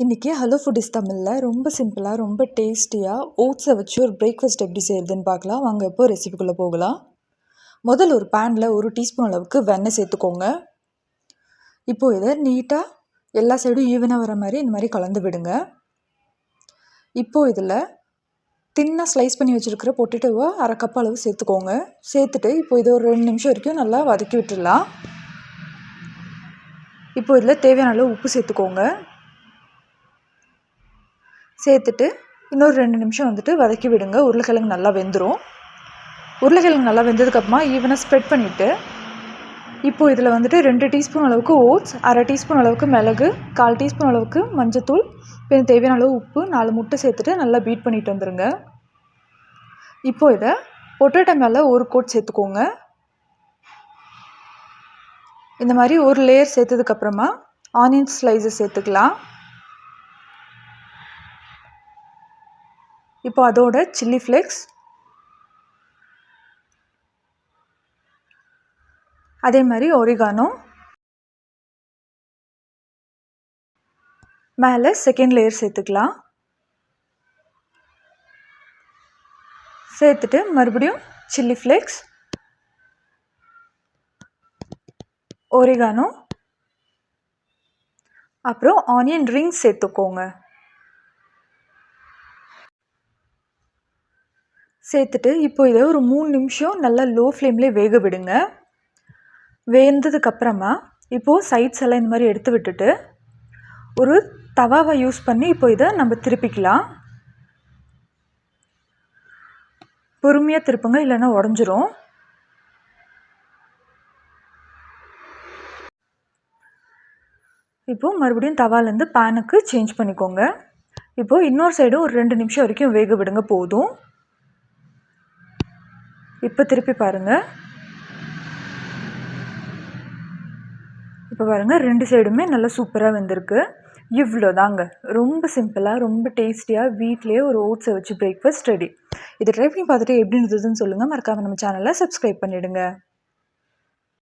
இன்றைக்கி hello foodies தமிழில் ரொம்ப சிம்பிளாக ரொம்ப டேஸ்டியாக ஓட்ஸை வச்சு ஒரு பிரேக்ஃபாஸ்ட் எப்படி செய்கிறதுன்னு பார்க்கலாம். வாங்க இப்போ ரெசிபிக்குள்ளே போகலாம். முதல் ஒரு பேனில் 1 டீஸ்பூன் அளவுக்கு வெண்ணெய் சேர்த்துக்கோங்க. இப்போது இதை நீட்டாக எல்லா சைடும் ஈவனாக வர மாதிரி இந்த மாதிரி கலந்து விடுங்க. இப்போது இதில் தின்னாக ஸ்லைஸ் பண்ணி வச்சுருக்கிற பொட்டேட்டோவை 1/2 கப் அளவு சேர்த்துக்கோங்க. சேர்த்துட்டு இப்போ இதை ஒரு 2 நிமிஷம் வரைக்கும் நல்லா வதக்கி விட்டுடலாம். இப்போ இதில் தேவையான அளவு உப்பு சேர்த்துக்கோங்க. சேர்த்துட்டு இன்னொரு 2 நிமிஷம் வதக்கி விடுங்க. உருளைக்கிழங்கு நல்லா வெந்துடும். உருளைக்கிழங்கு நல்லா வெந்ததுக்கப்புறமா ஈவனாக ஸ்ப்ரெட் பண்ணிவிட்டு இப்போது இதில் 2 டீஸ்பூன் அளவுக்கு ஓட்ஸ், 1/2 டீஸ்பூன் அளவுக்கு மிளகு, 1/4 டீஸ்பூன் அளவுக்கு மஞ்சத்தூள், இப்போ தேவையான அளவு உப்பு, 4 முட்டை சேர்த்துட்டு நல்லா பீட் பண்ணிட்டு வந்துடுங்க. இப்போது இதை பொட்டேட்டோ மேலே ஒரு கோட் சேர்த்துக்கோங்க. இந்த மாதிரி ஒரு லேயர் சேர்த்ததுக்கப்புறமா ஆனியன் ஸ்லைஸஸ் சேர்த்துக்கலாம். இப்போ அதோட சில்லி ஃப்ளேக்ஸ், அதே மாதிரி ஒரிகானோ, மேலே செகண்ட் லேயர் சேர்த்துக்கலாம். சேர்த்துட்டு மறுபடியும் சில்லி ஃப்ளேக்ஸ், ஒரிகானோ, அப்புறம் ஆனியன் ரிங்ஸ் சேர்த்துக்கோங்க. சேர்த்துட்டு இப்போ இதை ஒரு 3 நிமிஷம் நல்லா லோ ஃப்ளேம்லேயே வேக விடுங்க. வெந்ததுக்கப்புறமா இப்போது சைட்ஸ் எல்லாம் இந்த மாதிரி எடுத்து விட்டுட்டு ஒரு தவாவை யூஸ் பண்ணி இப்போ இதை நம்ம திருப்பிக்கலாம். பொறுமையாக திருப்புங்க, இல்லைன்னா உடஞ்சிரும். இப்போது மறுபடியும் தவாலேருந்து பேனுக்கு சேஞ்ச் பண்ணிக்கோங்க. இப்போது இன்னொரு சைடும் ஒரு 2 நிமிஷம் வரைக்கும் வேக விடுங்க போதும். இப்போ திருப்பி பாருங்கள். இப்போ பாருங்கள், 2 சைடுமே நல்லா சூப்பராக வெந்திருக்கு. இவ்வளோ தாங்க, ரொம்ப சிம்பிளாக ரொம்ப டேஸ்டியாக வீட்லேயே ஒரு ஓட்ஸை வச்சு பிரேக்ஃபாஸ்ட் ரெடி. இதை ட்ரை பண்ணி பார்த்துட்டு எப்படி இருந்ததுன்னு சொல்லுங்கள். மறக்காமல் நம்ம சேனலை சப்ஸ்கிரைப் பண்ணிவிடுங்க.